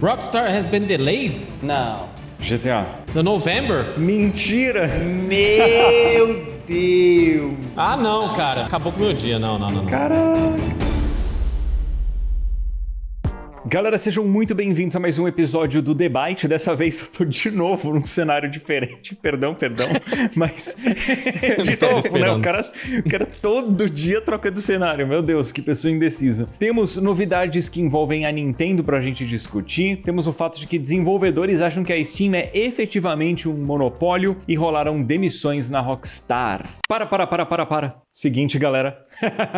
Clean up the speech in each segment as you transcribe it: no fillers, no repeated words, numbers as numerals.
Rockstar has been delayed? Não. GTA. No November? Mentira! Meu Deus! Ah, não, cara. Acabou com o meu dia. Não. Caraca! Galera, sejam muito bem-vindos a mais um episódio do The Byte. Dessa vez eu tô de novo num cenário diferente. Perdão. Mas, de novo, né? O cara todo dia troca de cenário. Meu Deus, que pessoa indecisa. Temos novidades que envolvem a Nintendo pra gente discutir. Temos o fato de que desenvolvedores acham que a Steam é efetivamente um monopólio e rolaram demissões na Rockstar. Para. Seguinte, galera.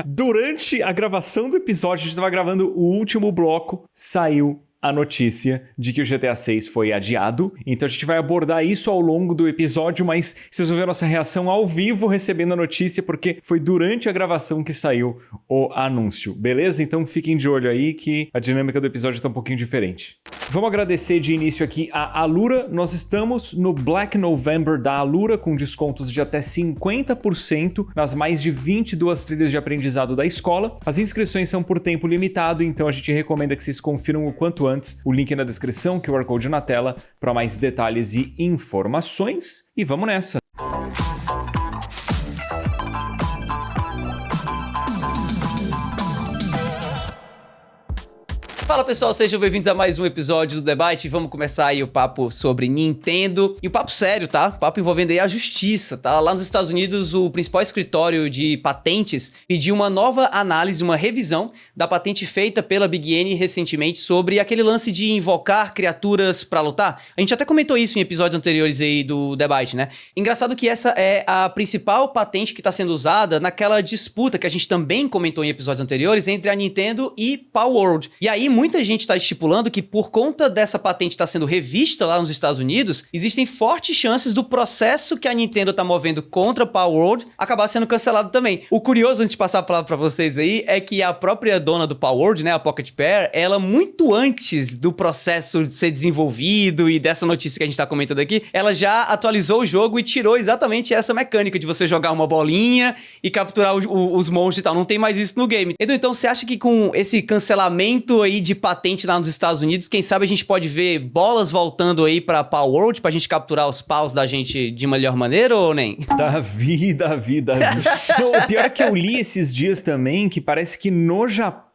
Durante a gravação do episódio, a gente tava gravando o último bloco, saiu a notícia de que o GTA 6 foi adiado. Então a gente vai abordar isso ao longo do episódio, mas vocês vão ver a nossa reação ao vivo recebendo a notícia, porque foi durante a gravação que saiu o anúncio, beleza? Então fiquem de olho aí que a dinâmica do episódio tá um pouquinho diferente. Vamos agradecer de início aqui a Alura. Nós estamos no Black November da Alura com descontos de até 50% nas mais de 22 trilhas de aprendizado da escola. As inscrições são por tempo limitado, então a gente recomenda que vocês confiram o quanto antes. O link na descrição, QR Code na tela para mais detalhes e informações. E vamos nessa! Fala pessoal, sejam bem-vindos a mais um episódio do The Byte. Vamos começar aí o papo sobre Nintendo. E o papo sério, tá? O papo envolvendo aí a justiça, tá? Lá nos Estados Unidos, o principal escritório de patentes pediu uma nova análise, uma revisão da patente feita pela Big N recentemente sobre aquele lance de invocar criaturas pra lutar. A gente até comentou isso em episódios anteriores aí do The Byte, né? Engraçado que essa é a principal patente que tá sendo usada naquela disputa que a gente também comentou em episódios anteriores entre a Nintendo e Palworld. E aí, muita gente está estipulando que por conta dessa patente estar sendo revista lá nos Estados Unidos, existem fortes chances do processo que a Nintendo está movendo contra a Palworld acabar sendo cancelado também. O curioso, antes de passar a palavra para vocês aí, é que a própria dona do Palworld, né, a Pocket Pair, ela muito antes do processo ser desenvolvido e dessa notícia que a gente está comentando aqui, ela já atualizou o jogo e tirou exatamente essa mecânica de você jogar uma bolinha e capturar os monstros e tal. Não tem mais isso no game. Edu, então você acha que com esse cancelamento aí de patente lá nos Estados Unidos, quem sabe a gente pode ver bolas voltando aí pra Palworld pra gente capturar os paus da gente de melhor maneira ou nem? Davi. Não, o pior é que eu li esses dias também que parece que no Japão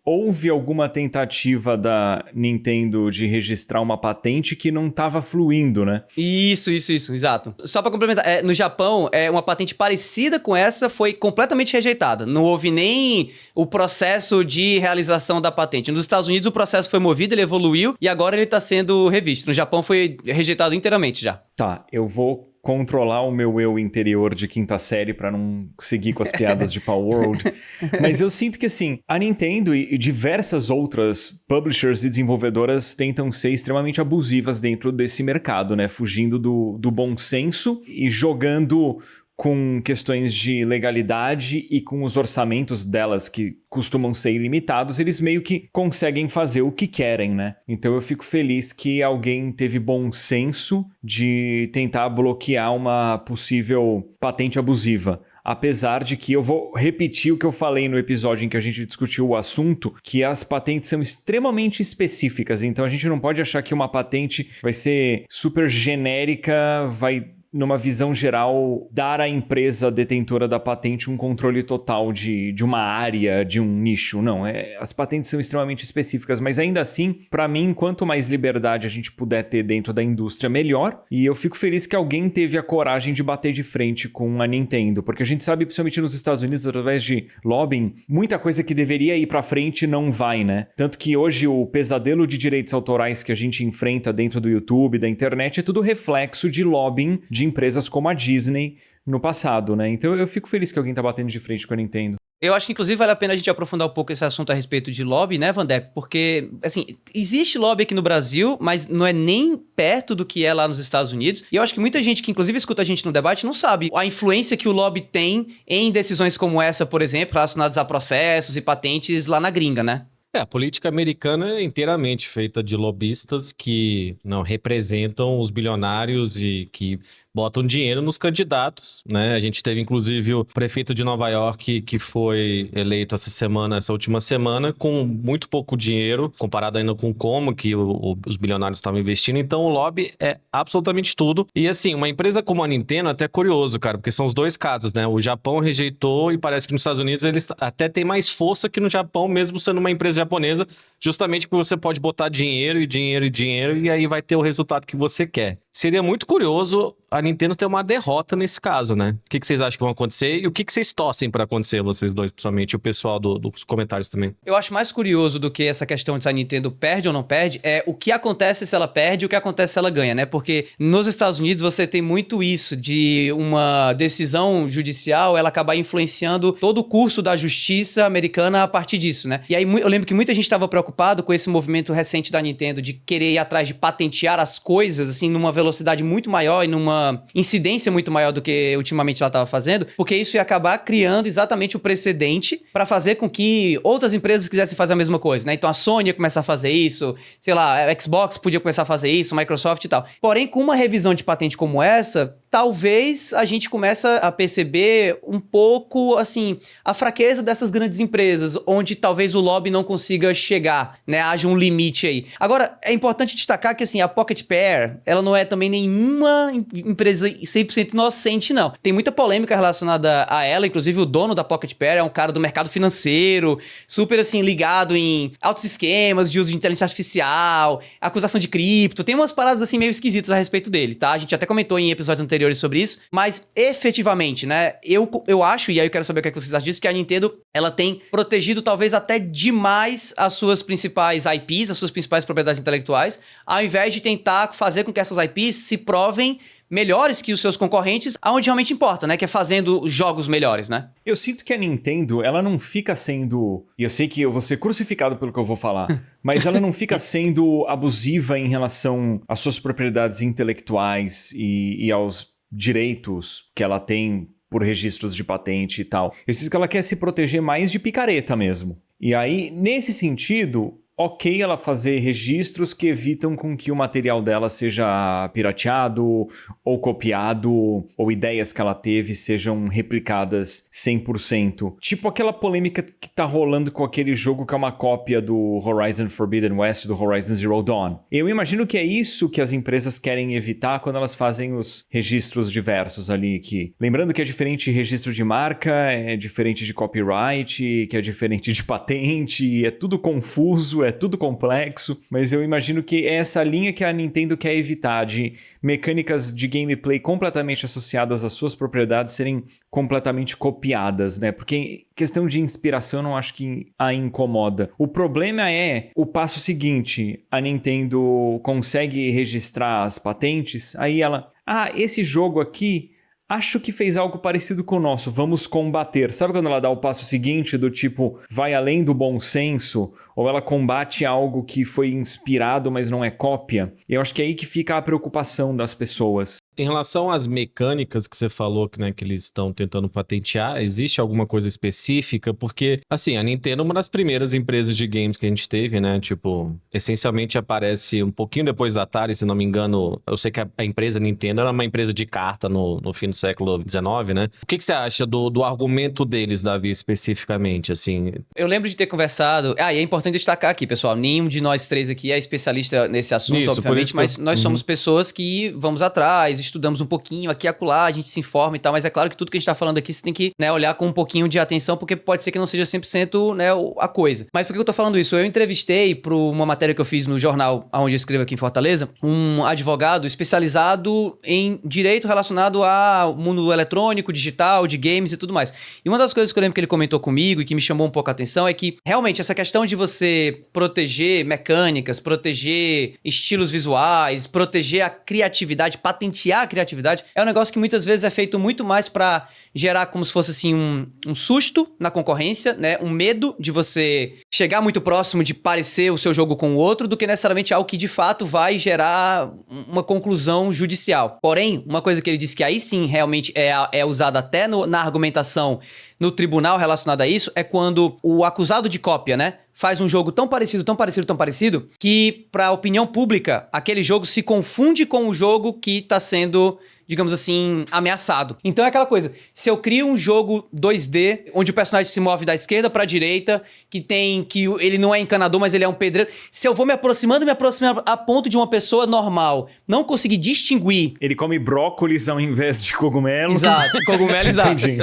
houve alguma tentativa da Nintendo de registrar uma patente que não tava fluindo, né? Isso, exato. Só pra complementar, no Japão, uma patente parecida com essa foi completamente rejeitada. Não houve nem o processo de realização da patente. Nos Estados Unidos o processo foi movido, ele evoluiu e agora ele tá sendo revisto. No Japão foi rejeitado inteiramente já. Tá, eu vou controlar o meu eu interior de quinta série pra não seguir com as piadas de Palworld. Mas eu sinto que, assim, a Nintendo e diversas outras publishers e desenvolvedoras tentam ser extremamente abusivas dentro desse mercado, né? Fugindo do bom senso e jogando com questões de legalidade e com os orçamentos delas que costumam ser ilimitados, eles meio que conseguem fazer o que querem, né? Então eu fico feliz que alguém teve bom senso de tentar bloquear uma possível patente abusiva. Apesar de que eu vou repetir o que eu falei no episódio em que a gente discutiu o assunto, que as patentes são extremamente específicas, então a gente não pode achar que uma patente vai ser super genérica, vai numa visão geral, dar à empresa detentora da patente um controle total de uma área, de um nicho. Não, as patentes são extremamente específicas, mas ainda assim, para mim, quanto mais liberdade a gente puder ter dentro da indústria, melhor. E eu fico feliz que alguém teve a coragem de bater de frente com a Nintendo, porque a gente sabe, principalmente nos Estados Unidos, através de lobbying, muita coisa que deveria ir para frente não vai, né? Tanto que hoje o pesadelo de direitos autorais que a gente enfrenta dentro do YouTube, da internet, é tudo reflexo de lobbying de empresas como a Disney no passado, né? Então eu fico feliz que alguém tá batendo de frente com a Nintendo. Eu acho que, inclusive, vale a pena a gente aprofundar um pouco esse assunto a respeito de lobby, né, Vandep? Porque, assim, existe lobby aqui no Brasil, mas não é nem perto do que é lá nos Estados Unidos. E eu acho que muita gente que, inclusive, escuta a gente no debate não sabe a influência que o lobby tem em decisões como essa, por exemplo, relacionadas a processos e patentes lá na gringa, né? A política americana é inteiramente feita de lobistas que não representam os bilionários e que botam dinheiro nos candidatos, né? A gente teve, inclusive, o prefeito de Nova York que foi eleito essa última semana, com muito pouco dinheiro, comparado ainda com como que os bilionários estavam investindo. Então, o lobby é absolutamente tudo. E, assim, uma empresa como a Nintendo é até curioso, cara, porque são os dois casos, né? O Japão rejeitou e parece que nos Estados Unidos eles até têm mais força que no Japão, mesmo sendo uma empresa japonesa, justamente porque você pode botar dinheiro e dinheiro e dinheiro e aí vai ter o resultado que você quer. Seria muito curioso a Nintendo ter uma derrota nesse caso, né? O que vocês acham que vão acontecer e o que vocês torcem pra acontecer, vocês dois, principalmente, e o pessoal dos comentários também? Eu acho mais curioso do que essa questão de se a Nintendo perde ou não perde, é o que acontece se ela perde e o que acontece se ela ganha, né? Porque nos Estados Unidos você tem muito isso de uma decisão judicial, ela acabar influenciando todo o curso da justiça americana a partir disso, né? E aí eu lembro que muita gente estava preocupado com esse movimento recente da Nintendo de querer ir atrás de patentear as coisas, assim, numa velocidade muito maior e numa incidência muito maior do que ultimamente ela estava fazendo, porque isso ia acabar criando exatamente o precedente para fazer com que outras empresas quisessem fazer a mesma coisa, né? Então a Sony ia começar a fazer isso, sei lá, a Xbox podia começar a fazer isso, a Microsoft e tal. Porém, com uma revisão de patente como essa, talvez a gente comece a perceber um pouco, assim, a fraqueza dessas grandes empresas, onde talvez o lobby não consiga chegar, né? Haja um limite aí. Agora, é importante destacar que, assim, a Pocket Pair, ela não é também nenhuma empresa 100% inocente, não. Tem muita polêmica relacionada a ela, inclusive o dono da Pocket Pair é um cara do mercado financeiro, super, assim, ligado em altos esquemas de uso de inteligência artificial, acusação de cripto, tem umas paradas, assim, meio esquisitas a respeito dele, tá? A gente até comentou em episódios anteriores sobre isso, mas efetivamente, né, eu acho, e aí eu quero saber o que é que vocês acham disso, que a Nintendo, ela tem protegido talvez até demais as suas principais IPs, as suas principais propriedades intelectuais, ao invés de tentar fazer com que essas IPs se provem melhores que os seus concorrentes, aonde realmente importa, né? Que é fazendo jogos melhores, né? Eu sinto que a Nintendo, ela não fica sendo... E eu sei que eu vou ser crucificado pelo que eu vou falar, mas ela não fica sendo abusiva em relação às suas propriedades intelectuais e aos direitos que ela tem por registros de patente e tal. Eu sinto que ela quer se proteger mais de picareta mesmo. E aí, nesse sentido... Ok ela fazer registros que evitam com que o material dela seja pirateado ou copiado ou ideias que ela teve sejam replicadas 100%. Tipo aquela polêmica que tá rolando com aquele jogo que é uma cópia do Horizon Forbidden West, do Horizon Zero Dawn. Eu imagino que é isso que as empresas querem evitar quando elas fazem os registros diversos ali. Lembrando que é diferente de registro de marca, é diferente de copyright, que é diferente de patente, é tudo confuso, é tudo complexo, mas eu imagino que é essa linha que a Nintendo quer evitar, de mecânicas de gameplay completamente associadas às suas propriedades serem completamente copiadas, né? Porque questão de inspiração eu não acho que a incomoda. O problema é o passo seguinte, a Nintendo consegue registrar as patentes, aí ela... esse jogo aqui... Acho que fez algo parecido com o nosso, vamos combater. Sabe quando ela dá o passo seguinte do tipo, vai além do bom senso? Ou ela combate algo que foi inspirado, mas não é cópia? Eu acho que é aí que fica a preocupação das pessoas. Em relação às mecânicas que você falou, né, que eles estão tentando patentear, existe alguma coisa específica? Porque, assim, a Nintendo é uma das primeiras empresas de games que a gente teve, né? Tipo, essencialmente aparece um pouquinho depois da Atari, se não me engano. Eu sei que a empresa Nintendo era uma empresa de carta no fim do século XIX, né? O que você acha do argumento deles, Davi, especificamente, assim? Eu lembro de ter conversado... e é importante destacar aqui, pessoal, nenhum de nós três aqui é especialista nesse assunto, Isso, obviamente, mas nós somos pessoas que vamos atrás, estudamos um pouquinho aqui e acolá, a gente se informa e tal, mas é claro que tudo que a gente tá falando aqui você tem que, né, olhar com um pouquinho de atenção, porque pode ser que não seja 100%, né, a coisa. Mas por que eu tô falando isso? Eu entrevistei para uma matéria que eu fiz no jornal onde eu escrevo aqui em Fortaleza, um advogado especializado em direito relacionado ao mundo eletrônico, digital, de games e tudo mais. E uma das coisas que eu lembro que ele comentou comigo e que me chamou um pouco a atenção é que, realmente, essa questão de você proteger mecânicas, proteger estilos visuais, proteger a criatividade, patentear a criatividade, é um negócio que muitas vezes é feito muito mais para gerar como se fosse assim um susto na concorrência, né? Um medo de você chegar muito próximo de parecer o seu jogo com o outro, do que necessariamente algo que de fato vai gerar uma conclusão judicial. Porém, uma coisa que ele disse que aí sim realmente é usada até na argumentação no tribunal relacionada a isso, é quando o acusado de cópia, né, faz um jogo tão parecido, que pra opinião pública, aquele jogo se confunde com o jogo que tá sendo digamos assim, ameaçado. Então é aquela coisa, se eu crio um jogo 2D, onde o personagem se move da esquerda pra direita, que ele não é encanador, mas ele é um pedreiro, se eu vou me aproximando a ponto de uma pessoa normal não conseguir distinguir... Ele come brócolis ao invés de cogumelo. Exato, cogumelo, exato. Entendi.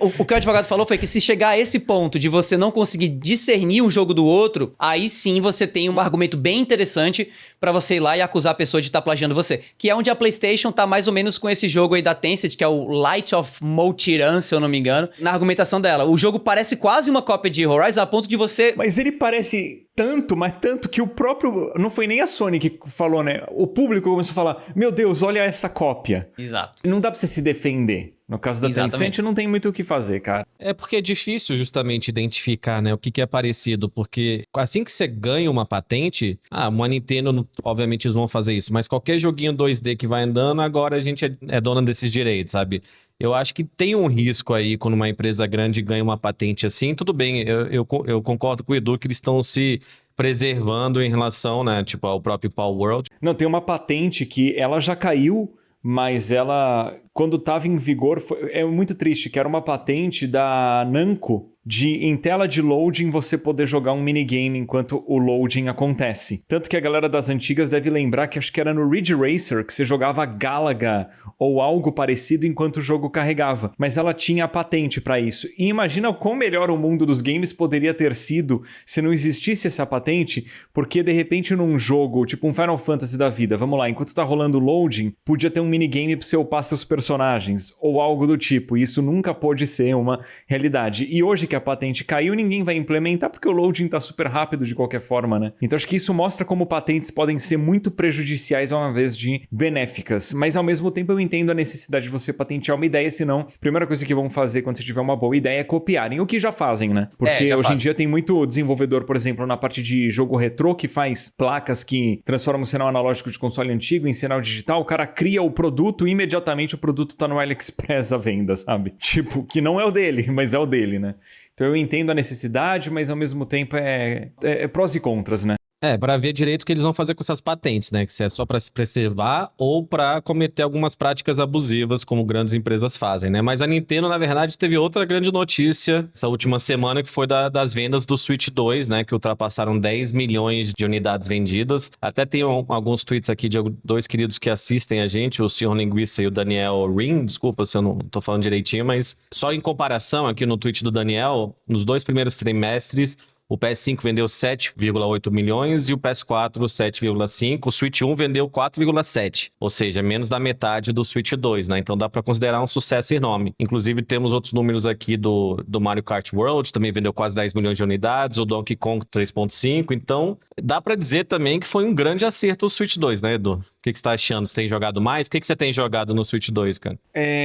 O que o advogado falou foi que se chegar a esse ponto de você não conseguir discernir um jogo do outro, aí sim você tem um argumento bem interessante pra você ir lá e acusar a pessoa de estar plagiando você. Que é onde a PlayStation tá mais ou menos com esse jogo aí da Tencent, que é o Light of Motiran, se eu não me engano, na argumentação dela. O jogo parece quase uma cópia de Horizon, a ponto de você... Mas ele parece tanto, mas tanto que o próprio... Não foi nem a Sony que falou, né? O público começou a falar, meu Deus, olha essa cópia. Exato. Não dá pra você se defender. No caso da Tencent, não tem muito o que fazer, cara. É porque é difícil justamente identificar, né, o que é parecido, porque assim que você ganha uma patente, uma Nintendo, obviamente eles vão fazer isso, mas qualquer joguinho 2D que vai andando, agora a gente é dona desses direitos, sabe? Eu acho que tem um risco aí quando uma empresa grande ganha uma patente assim, tudo bem, eu concordo com o Edu que eles estão se preservando em relação, né, tipo, ao próprio Power World. Não, tem uma patente que ela já caiu, mas ela, quando estava em vigor, é muito triste, que era uma patente da Namco, em tela de loading você poder jogar um minigame enquanto o loading acontece. Tanto que a galera das antigas deve lembrar que acho que era no Ridge Racer que você jogava Galaga ou algo parecido enquanto o jogo carregava. Mas ela tinha a patente para isso. E imagina o quão melhor o mundo dos games poderia ter sido se não existisse essa patente, porque de repente num jogo, tipo um Final Fantasy da vida, vamos lá, enquanto tá rolando o loading, podia ter um minigame pra você upar seus personagens, ou algo do tipo. E isso nunca pôde ser uma realidade. E hoje que a patente caiu, ninguém vai implementar porque o loading tá super rápido de qualquer forma, né? Então acho que isso mostra como patentes podem ser muito prejudiciais ao invés de benéficas. Mas ao mesmo tempo eu entendo a necessidade de você patentear uma ideia, senão a primeira coisa que vão fazer quando você tiver uma boa ideia é copiarem, o que já fazem, né? Porque hoje em dia tem muito desenvolvedor, por exemplo, na parte de jogo retrô que faz placas que transformam o sinal analógico de console antigo em sinal digital, o cara cria o produto e imediatamente o produto tá no AliExpress à venda, sabe? Tipo, que não é o dele, mas é o dele, né? Então eu entendo a necessidade, mas ao mesmo tempo é prós e contras, né? Pra ver direito o que eles vão fazer com essas patentes, né? Que se é só pra se preservar ou pra cometer algumas práticas abusivas, como grandes empresas fazem, né? Mas a Nintendo, na verdade, teve outra grande notícia essa última semana, que foi das vendas do Switch 2, né? Que ultrapassaram 10 milhões de unidades vendidas. Até tem alguns tweets aqui de dois queridos que assistem a gente, o Senhor Linguiça e o Daniel Ring. Desculpa se eu não tô falando direitinho, mas só em comparação aqui no tweet do Daniel, nos 2 primeiros trimestres, o PS5 vendeu 7,8 milhões e o PS4 7,5. O Switch 1 vendeu 4,7, ou seja, menos da metade do Switch 2, né? Então dá para considerar um sucesso enorme. Inclusive temos outros números aqui do Mario Kart World, também vendeu quase 10 milhões de unidades, o Donkey Kong 3,5. Então dá para dizer também que foi um grande acerto o Switch 2, né, Edu? O que você tá achando? Você tem jogado mais? O que você tem jogado no Switch 2, cara?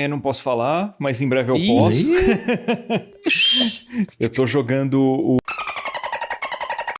Não posso falar, mas em breve eu posso. Eu tô jogando o...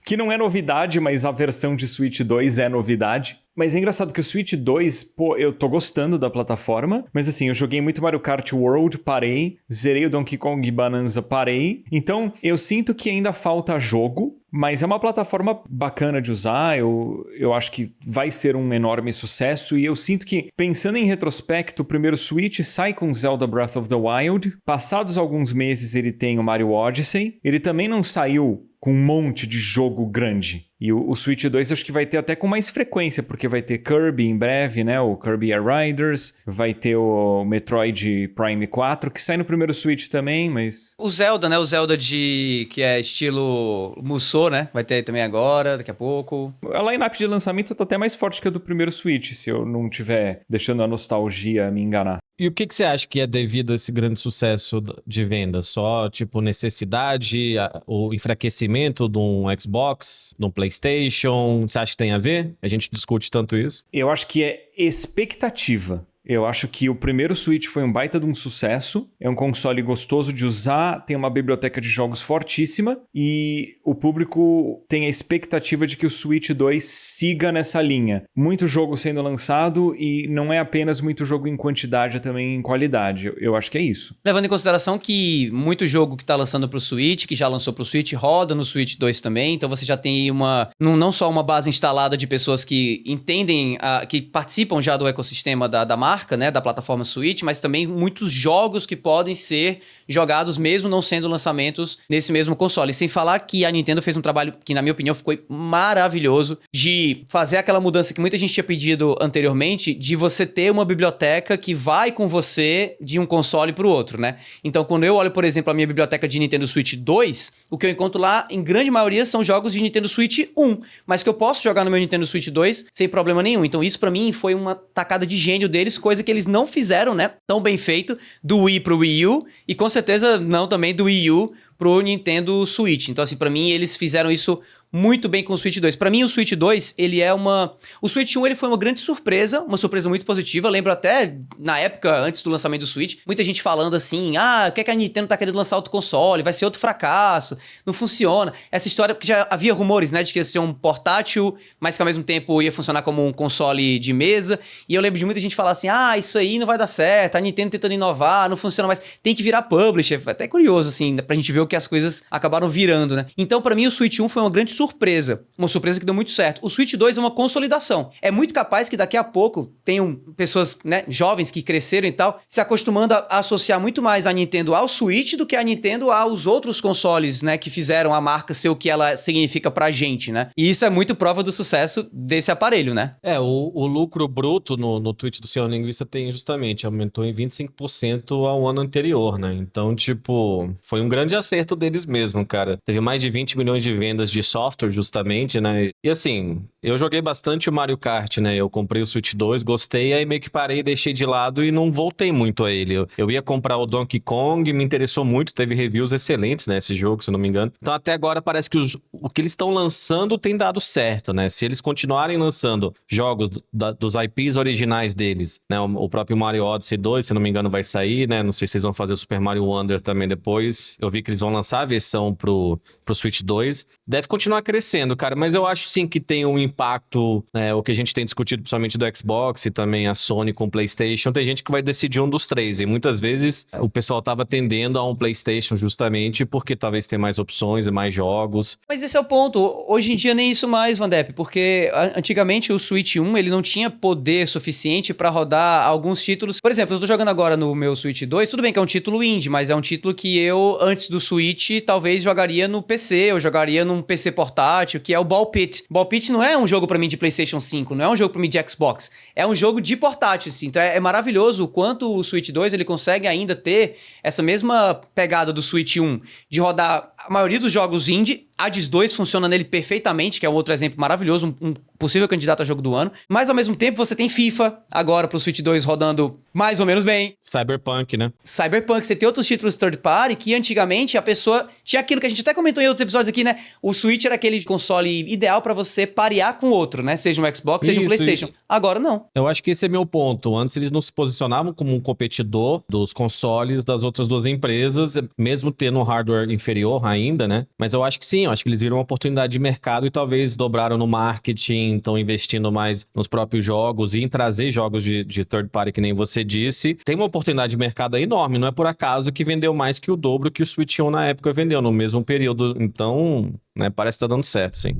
Que não é novidade, mas a versão de Switch 2 é novidade. Mas é engraçado que o Switch 2, eu tô gostando da plataforma, mas assim, eu joguei muito Mario Kart World, parei, zerei o Donkey Kong Bonanza, parei. Então, eu sinto que ainda falta jogo, mas é uma plataforma bacana de usar, eu acho que vai ser um enorme sucesso, e eu sinto que, pensando em retrospecto, o primeiro Switch sai com Zelda Breath of the Wild, passados alguns meses ele tem o Mario Odyssey, ele também não saiu com um monte de jogo grande. E o Switch 2 acho que vai ter até com mais frequência, porque vai ter Kirby em breve, né? O Kirby Air Riders, vai ter o Metroid Prime 4, que sai no primeiro Switch também, mas... O Zelda, né? O Zelda que é estilo Musou, né? Vai ter também agora, daqui a pouco. A line-up de lançamento tá até mais forte que a do primeiro Switch, se eu não estiver deixando a nostalgia me enganar. E o que você acha que é devido a esse grande sucesso de vendas? Só, tipo, necessidade, o enfraquecimento de um Xbox, de um PlayStation? Você acha que tem a ver? A gente discute tanto isso. Eu acho que é expectativa. Eu acho que o primeiro Switch foi um baita de um sucesso, é um console gostoso de usar, tem uma biblioteca de jogos fortíssima e o público tem a expectativa de que o Switch 2 siga nessa linha. Muito jogo sendo lançado e não é apenas muito jogo em quantidade, é também em qualidade. Eu acho que é isso. Levando em consideração que muito jogo que tá lançando pro Switch, que já lançou pro Switch, roda no Switch 2 também, então você já tem não só uma base instalada de pessoas que entendem, que participam já do ecossistema da marca, né, da plataforma Switch, mas também muitos jogos que podem ser jogados mesmo não sendo lançamentos nesse mesmo console. Sem falar que a Nintendo fez um trabalho que, na minha opinião, ficou maravilhoso de fazer aquela mudança que muita gente tinha pedido anteriormente, de você ter uma biblioteca que vai com você de um console pro outro, né? Então, quando eu olho, por exemplo, a minha biblioteca de Nintendo Switch 2, o que eu encontro lá, em grande maioria, são jogos de Nintendo Switch 1, mas que eu posso jogar no meu Nintendo Switch 2 sem problema nenhum. Então, isso pra mim foi uma tacada de gênio deles, coisa que eles não fizeram, né? Tão bem feito, do Wii pro Wii U, e com certeza não também do Wii U pro Nintendo Switch. Então, assim, pra mim, eles fizeram isso muito bem com o Switch 2. Pra mim, o Switch 2, ele é O Switch 1, ele foi uma grande surpresa, uma surpresa muito positiva. Eu lembro até, na época, antes do lançamento do Switch, muita gente falando assim, o que é que a Nintendo tá querendo lançar outro console? Vai ser outro fracasso, não funciona. Essa história, porque já havia rumores, né, de que ia ser um portátil, mas que ao mesmo tempo ia funcionar como um console de mesa. E eu lembro de muita gente falar assim, isso aí não vai dar certo, a Nintendo tentando inovar, não funciona mais, tem que virar publisher. Foi até curioso, assim, pra gente ver o que as coisas acabaram virando, né? Então, pra mim, o Switch 1 foi uma grande surpresa. Uma surpresa que deu muito certo. O Switch 2 é uma consolidação. É muito capaz que daqui a pouco tenham pessoas, né, jovens que cresceram e tal, se acostumando a associar muito mais a Nintendo ao Switch do que a Nintendo aos outros consoles, né, que fizeram a marca ser o que ela significa pra gente, né? E isso é muito prova do sucesso desse aparelho, né? O lucro bruto no tweet do Senhor Linguiça tem justamente, aumentou em 25% ao ano anterior, né? Então, tipo, foi um grande acerto deles mesmo, cara. Teve mais de 20 milhões de vendas de software, justamente, né? E assim, eu joguei bastante o Mario Kart, né? Eu comprei o Switch 2, gostei, aí meio que parei, deixei de lado e não voltei muito a ele. Eu ia comprar o Donkey Kong, me interessou muito, teve reviews excelentes, né? Esse jogo, se eu não me engano. Então até agora parece que o que eles estão lançando tem dado certo, né? Se eles continuarem lançando jogos dos IPs originais deles, né? O próprio Mario Odyssey 2, se eu não me engano, vai sair, né? Não sei se vocês vão fazer o Super Mario Wonder também depois. Eu vi que eles vão lançar a versão pro Switch 2. Deve continuar crescendo, cara, mas eu acho sim que tem um impacto, o que a gente tem discutido principalmente do Xbox e também a Sony com o PlayStation, tem gente que vai decidir um dos três, e muitas vezes o pessoal tava tendendo a um PlayStation justamente porque talvez tenha mais opções e mais jogos. Mas esse é o ponto, hoje em dia nem isso mais, Vandep, porque antigamente o Switch 1, ele não tinha poder suficiente pra rodar alguns títulos. Por exemplo, eu tô jogando agora no meu Switch 2, tudo bem que é um título indie, mas é um título que eu, antes do Switch, talvez jogaria no PC, eu jogaria num PC portátil, que é o Ball Pit. Ball Pit não é um jogo pra mim de PlayStation 5, não é um jogo pra mim de Xbox, é um jogo de portátil, assim. Então é maravilhoso o quanto o Switch 2 ele consegue ainda ter essa mesma pegada do Switch 1, de rodar a maioria dos jogos indie. Hades 2 funciona nele perfeitamente, que é um outro exemplo maravilhoso, um possível candidato a jogo do ano. Mas ao mesmo tempo você tem FIFA agora pro Switch 2 rodando mais ou menos bem. Cyberpunk, né? Cyberpunk, você tem outros títulos third party que antigamente a pessoa tinha aquilo que a gente até comentou em outros episódios aqui, né? O Switch era aquele console ideal pra você parear com outro, né? Seja um Xbox, seja um PlayStation. Agora não. Eu acho que esse é meu ponto. Antes eles não se posicionavam como um competidor dos consoles das outras duas empresas, mesmo tendo um hardware inferior ainda, né? Mas eu acho que sim, eu acho que eles viram uma oportunidade de mercado e talvez dobraram no marketing, estão investindo mais nos próprios jogos e em trazer jogos de third party, que nem você disse. Tem uma oportunidade de mercado enorme, não é por acaso que vendeu mais que o dobro que o Switch 1 na época vendeu, no mesmo período. Então, né, parece que tá dando certo, sim.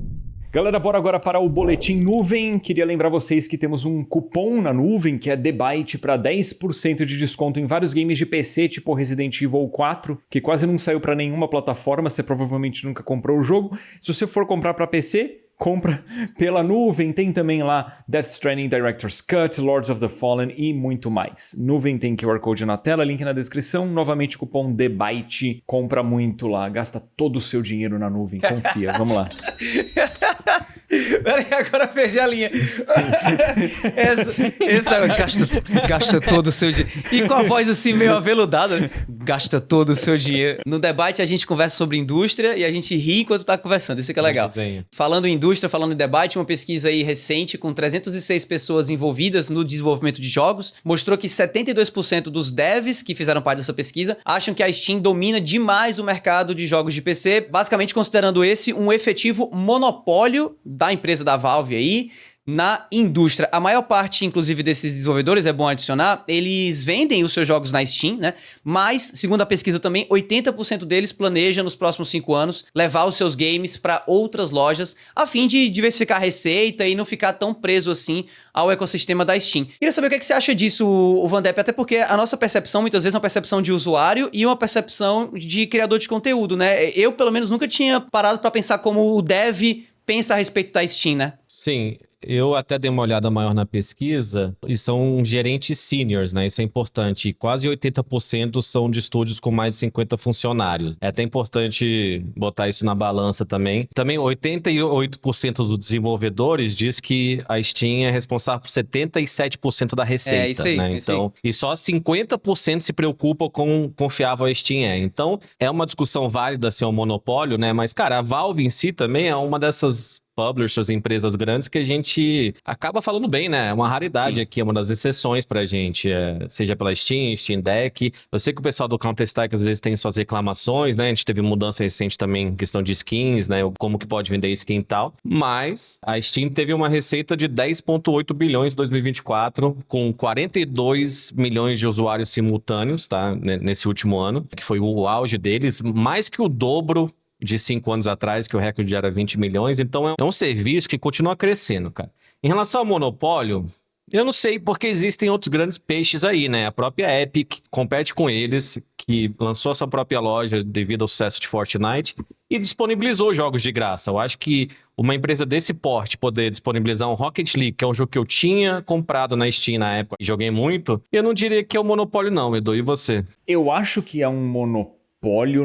Galera, bora agora para o Boletim Nuvem. Queria lembrar vocês que temos um cupom na nuvem, que é TheByte, para 10% de desconto em vários games de PC, tipo Resident Evil 4, que quase não saiu para nenhuma plataforma, você provavelmente nunca comprou o jogo. Se você for comprar para PC, compra pela nuvem, tem também lá Death Stranding Director's Cut, Lords of the Fallen e muito mais. Nuvem tem QR Code na tela, link na descrição, novamente cupom TheByte, compra muito lá, gasta todo o seu dinheiro na nuvem, confia, vamos lá. Peraí, agora perdi a linha. essa gasta todo o seu dinheiro. E com a voz assim meio aveludada. gasta todo o seu dinheiro. No debate a gente conversa sobre indústria e a gente ri enquanto tá conversando. Isso que é legal. Falando em indústria, falando em debate, uma pesquisa aí recente com 306 pessoas envolvidas no desenvolvimento de jogos mostrou que 72% dos devs que fizeram parte dessa pesquisa acham que a Steam domina demais o mercado de jogos de PC, basicamente considerando esse um efetivo monopólio da empresa da Valve aí na indústria. A maior parte, inclusive, desses desenvolvedores, é bom adicionar, eles vendem os seus jogos na Steam, né? Mas, segundo a pesquisa também, 80% deles planeja nos próximos 5 anos levar os seus games para outras lojas, a fim de diversificar a receita e não ficar tão preso assim ao ecossistema da Steam. Queria saber o que você acha disso, o Vandep, até porque a nossa percepção, muitas vezes, é uma percepção de usuário e uma percepção de criador de conteúdo, né? Eu, pelo menos, nunca tinha parado para pensar como o dev pensa a respeito da Steam, né? Sim, eu até dei uma olhada maior na pesquisa e são gerentes seniors, né? Isso é importante. E quase 80% são de estúdios com mais de 50 funcionários. É até importante botar isso na balança também. Também 88% dos desenvolvedores diz que a Steam é responsável por 77% da receita, isso aí, né? Então, e só 50% se preocupam com quão fiável a Steam é. Então, é uma discussão válida se é um monopólio, né? Mas, cara, a Valve em si também é uma dessas publishers, empresas grandes que a gente acaba falando bem, né? É uma raridade. Sim. Aqui, é uma das exceções pra gente, seja pela Steam, Steam Deck. Eu sei que o pessoal do Counter-Strike às vezes tem suas reclamações, né? A gente teve mudança recente também em questão de skins, né? Como que pode vender skin e tal. Mas a Steam teve uma receita de 10,8 bilhões em 2024, com 42 milhões de usuários simultâneos, tá? Nesse último ano, que foi o auge deles, mais que o dobro de 5 anos atrás, que o recorde era 20 milhões. Então, é um serviço que continua crescendo, cara. Em relação ao monopólio, eu não sei, porque existem outros grandes peixes aí, né? A própria Epic compete com eles, que lançou a sua própria loja devido ao sucesso de Fortnite e disponibilizou jogos de graça. Eu acho que uma empresa desse porte poder disponibilizar um Rocket League, que é um jogo que eu tinha comprado na Steam na época e joguei muito, eu não diria que é um monopólio não, Edu. E você? Eu acho que é um monopólio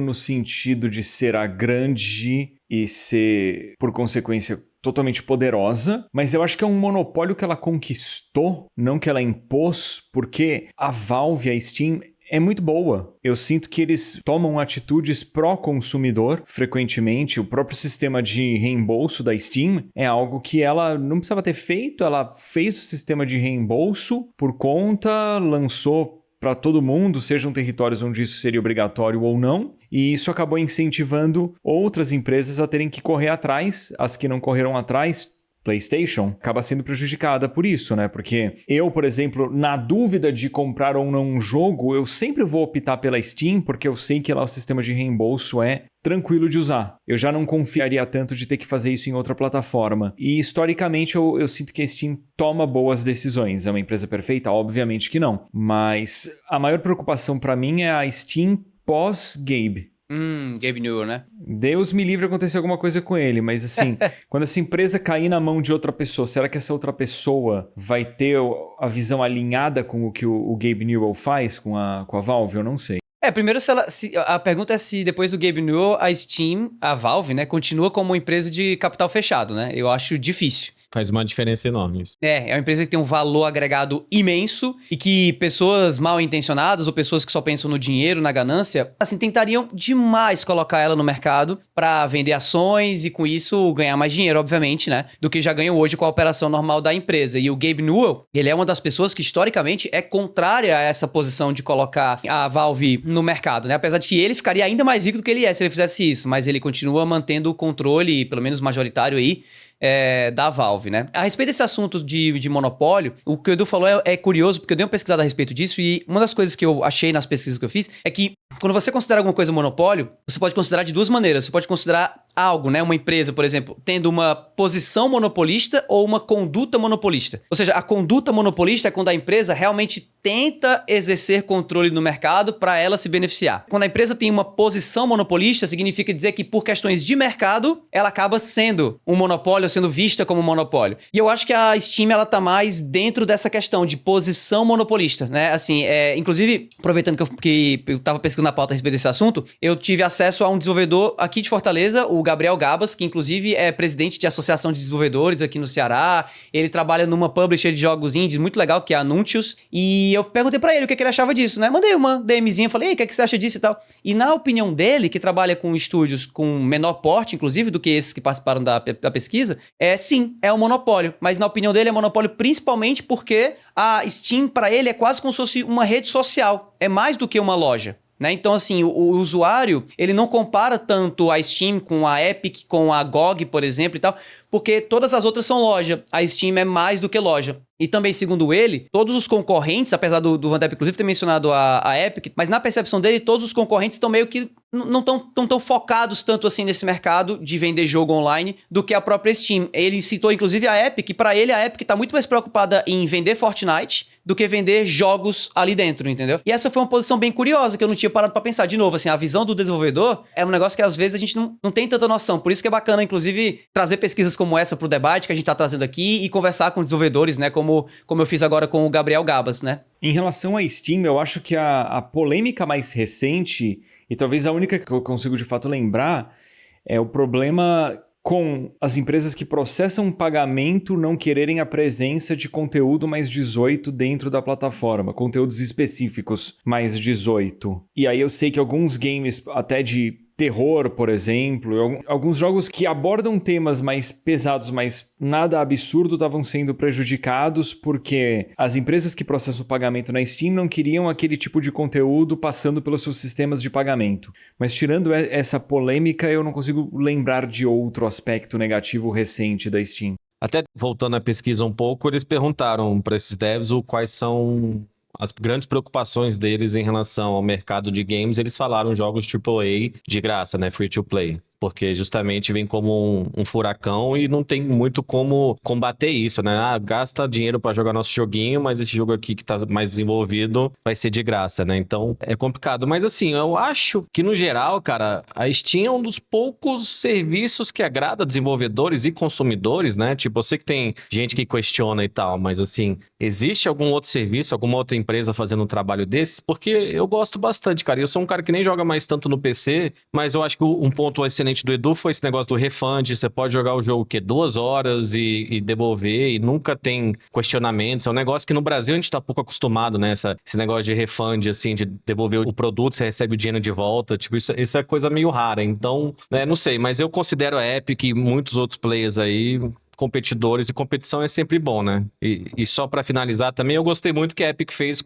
no sentido de ser a grande e ser, por consequência, totalmente poderosa, mas eu acho que é um monopólio que ela conquistou, não que ela impôs, porque a Valve e a Steam é muito boa. Eu sinto que eles tomam atitudes pró-consumidor frequentemente. O próprio sistema de reembolso da Steam é algo que ela não precisava ter feito, ela fez o sistema de reembolso por conta, lançou para todo mundo, sejam territórios onde isso seria obrigatório ou não, e isso acabou incentivando outras empresas a terem que correr atrás. As que não correram atrás, PlayStation, acaba sendo prejudicada por isso, né? Porque eu, por exemplo, na dúvida de comprar ou não um jogo, eu sempre vou optar pela Steam, porque eu sei que lá o sistema de reembolso é tranquilo de usar. Eu já não confiaria tanto de ter que fazer isso em outra plataforma. E, historicamente, eu sinto que a Steam toma boas decisões. É uma empresa perfeita? Obviamente que não. Mas a maior preocupação para mim é a Steam pós-Gabe. Gabe Newell, né? Deus me livre acontecer alguma coisa com ele, mas assim, quando essa empresa cair na mão de outra pessoa, será que essa outra pessoa vai ter a visão alinhada com o que o Gabe Newell faz com a Valve? Eu não sei. Primeiro, a pergunta é se depois do Gabe Newell, a Steam, a Valve, né, continua como uma empresa de capital fechado, né? Eu acho difícil. Faz uma diferença enorme isso. É uma empresa que tem um valor agregado imenso e que pessoas mal intencionadas ou pessoas que só pensam no dinheiro, na ganância, assim, tentariam demais colocar ela no mercado pra vender ações e com isso ganhar mais dinheiro, obviamente, né? Do que já ganham hoje com a operação normal da empresa. E o Gabe Newell, ele é uma das pessoas que historicamente é contrária a essa posição de colocar a Valve no mercado, né? Apesar de que ele ficaria ainda mais rico do que ele é se ele fizesse isso, mas ele continua mantendo o controle, pelo menos majoritário aí, da Valve, né? A respeito desse assunto de monopólio, o que o Edu falou é curioso, porque eu dei uma pesquisada a respeito disso e uma das coisas que eu achei nas pesquisas que eu fiz é que quando você considera alguma coisa monopólio, você pode considerar de duas maneiras. Você pode considerar algo, né? Uma empresa, por exemplo, tendo uma posição monopolista ou uma conduta monopolista. Ou seja, a conduta monopolista é quando a empresa realmente tenta exercer controle no mercado para ela se beneficiar. Quando a empresa tem uma posição monopolista, significa dizer que por questões de mercado, ela acaba sendo um monopólio, sendo vista como um monopólio. E eu acho que a Steam, ela tá mais dentro dessa questão de posição monopolista, né? Assim, inclusive, aproveitando que eu tava pesquisando na pauta a respeito desse assunto, eu tive acesso a um desenvolvedor aqui de Fortaleza, o Gabriel Gabas, que inclusive é presidente de associação de desenvolvedores aqui no Ceará. Ele trabalha numa publisher de jogos indies muito legal, que é a Nuntius. E E eu perguntei pra ele o que ele achava disso, né? Mandei uma DMzinha, falei, o que você acha disso e tal? E na opinião dele, que trabalha com estúdios com menor porte, inclusive, do que esses que participaram da pesquisa, sim, é um monopólio. Mas na opinião dele é monopólio principalmente porque a Steam, pra ele, é quase como se fosse uma rede social. É mais do que uma loja. Né? Então, assim, o usuário, ele não compara tanto a Steam com a Epic, com a GOG, por exemplo, e tal, porque todas as outras são loja. A Steam é mais do que loja. E também, segundo ele, todos os concorrentes, apesar do Vandep, inclusive, ter mencionado a Epic, mas na percepção dele, todos os concorrentes estão meio que não estão tão focados tanto assim nesse mercado de vender jogo online do que a própria Steam. Ele citou, inclusive, a Epic, e pra ele, a Epic tá muito mais preocupada em vender Fortnite do que vender jogos ali dentro, entendeu? E essa foi uma posição bem curiosa, que eu não tinha parado pra pensar. De novo, assim, a visão do desenvolvedor é um negócio que às vezes a gente não tem tanta noção. Por isso que é bacana, inclusive, trazer pesquisas como essa pro debate que a gente tá trazendo aqui e conversar com desenvolvedores, né? Como eu fiz agora com o Gabriel Gabas, né? Em relação à Steam, eu acho que a polêmica mais recente, e talvez a única que eu consigo de fato lembrar, é o problema com as empresas que processam um pagamento não quererem a presença de conteúdo mais 18 dentro da plataforma, conteúdos específicos mais 18. E aí eu sei que alguns games até de terror, por exemplo, alguns jogos que abordam temas mais pesados, mas nada absurdo, estavam sendo prejudicados porque as empresas que processam o pagamento na Steam não queriam aquele tipo de conteúdo passando pelos seus sistemas de pagamento. Mas tirando essa polêmica, eu não consigo lembrar de outro aspecto negativo recente da Steam. Até voltando à pesquisa um pouco, eles perguntaram para esses devs quais são as grandes preocupações deles em relação ao mercado de games. Eles falaram jogos AAA de graça, né? Free to play. Porque justamente vem como um furacão e não tem muito como combater isso, né? Gasta dinheiro pra jogar nosso joguinho, mas esse jogo aqui que tá mais desenvolvido vai ser de graça, né? Então é complicado. Mas assim, eu acho que no geral, cara, a Steam é um dos poucos serviços que agrada desenvolvedores e consumidores, né? Tipo, eu sei que tem gente que questiona e tal, mas assim, existe algum outro serviço, alguma outra empresa fazendo um trabalho desses? Porque eu gosto bastante, cara. Eu sou um cara que nem joga mais tanto no PC, mas eu acho que um ponto excelente do Edu foi esse negócio do refund. Você pode jogar o jogo 2 horas e devolver e nunca tem questionamentos. É um negócio que no Brasil a gente tá pouco acostumado, né? Esse negócio de refund, assim, de devolver o produto, você recebe o dinheiro de volta. Tipo, isso é coisa meio rara. Então, né, não sei, mas eu considero a Epic e muitos outros players aí competidores, e competição é sempre bom, né? E só pra finalizar também, eu gostei muito que a Epic fez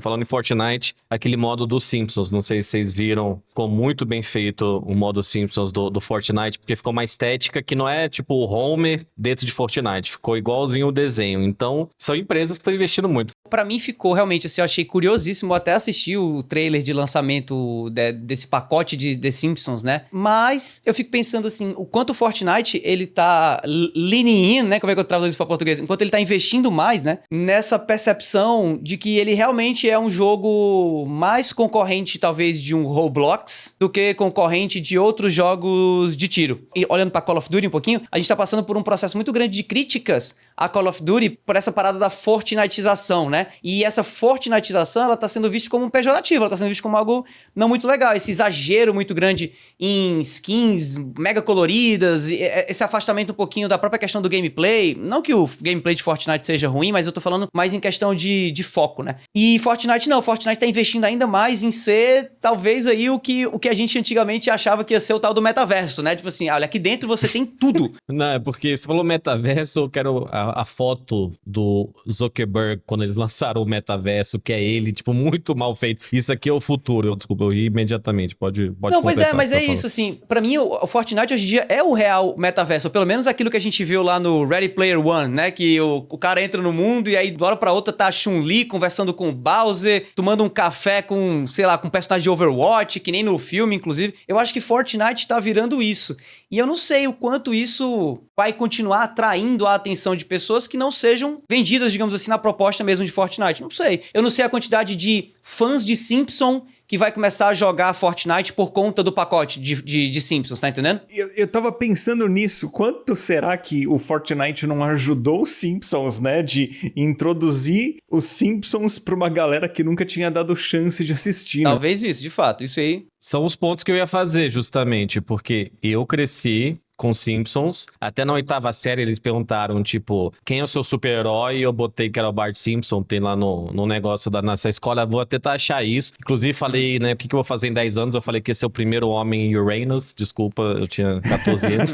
falando em Fortnite, aquele modo dos Simpsons. Não sei se vocês viram, ficou muito bem feito o modo Simpsons do Fortnite, porque ficou uma estética que não é tipo o Homer dentro de Fortnite, ficou igualzinho o desenho. Então, são empresas que estão investindo muito. Pra mim ficou realmente assim, eu achei curiosíssimo até assistir o trailer de lançamento desse pacote de The Simpsons, né? Mas eu fico pensando assim, o quanto o Fortnite, ele tá leaning in, né? Como é que eu traduzo isso pra português? Enquanto ele tá investindo mais, né? Nessa percepção de que ele realmente é um jogo mais concorrente, talvez, de um Roblox do que concorrente de outros jogos de tiro. E olhando pra Call of Duty um pouquinho, a gente tá passando por um processo muito grande de críticas a Call of Duty por essa parada da Fortnitização, né? E essa Fortnitização, ela tá sendo vista como um pejorativo, ela tá sendo vista como algo não muito legal. Esse exagero muito grande em skins mega coloridas, esse afastamento um pouquinho da própria questão do gameplay. Não que o gameplay de Fortnite seja ruim, mas eu tô falando mais em questão de foco, né? E Fortnite não, Fortnite tá investindo ainda mais em ser, talvez aí, o que a gente antigamente achava que ia ser o tal do metaverso, né? Tipo assim, olha, aqui dentro você tem tudo. Não, é porque você falou metaverso, eu quero a foto do Zuckerberg quando eles lançaram o metaverso, que é ele, tipo, muito mal feito. Isso aqui é o futuro. Desculpa, eu ri imediatamente. Pode não, pois é, mas é falando. isso, assim. Pra mim, o Fortnite hoje em dia é o real metaverso. Ou pelo menos aquilo que a gente viu lá no Ready Player One, né? Que o cara entra no mundo e aí, de uma hora pra outra, tá a Chun-Li conversando com o Bowser, tomando um café com, sei lá, com um personagem de Overwatch, que nem no filme, inclusive. Eu acho que Fortnite tá virando isso. E eu não sei o quanto isso vai continuar atraindo a atenção de pessoas que não sejam vendidas, digamos assim, na proposta mesmo de Fortnite. Não sei. Eu não sei a quantidade de fãs de Simpson que vai começar a jogar Fortnite por conta do pacote de Simpsons, tá entendendo? Eu tava pensando nisso. Quanto será que o Fortnite não ajudou os Simpsons, né? De introduzir os Simpsons pra uma galera que nunca tinha dado chance de assistir, né? Talvez isso, de fato. Isso aí. São os pontos que eu ia fazer, justamente, porque eu cresci com Simpsons. Até na 8ª série eles perguntaram, tipo, quem é o seu super-herói? E eu botei que era o Bart Simpson, tem lá no negócio nessa escola. Vou tentar achar isso. Inclusive falei, né, o que eu vou fazer em 10 anos? Eu falei que ia ser o primeiro homem em Uranus. Desculpa, eu tinha 14 anos.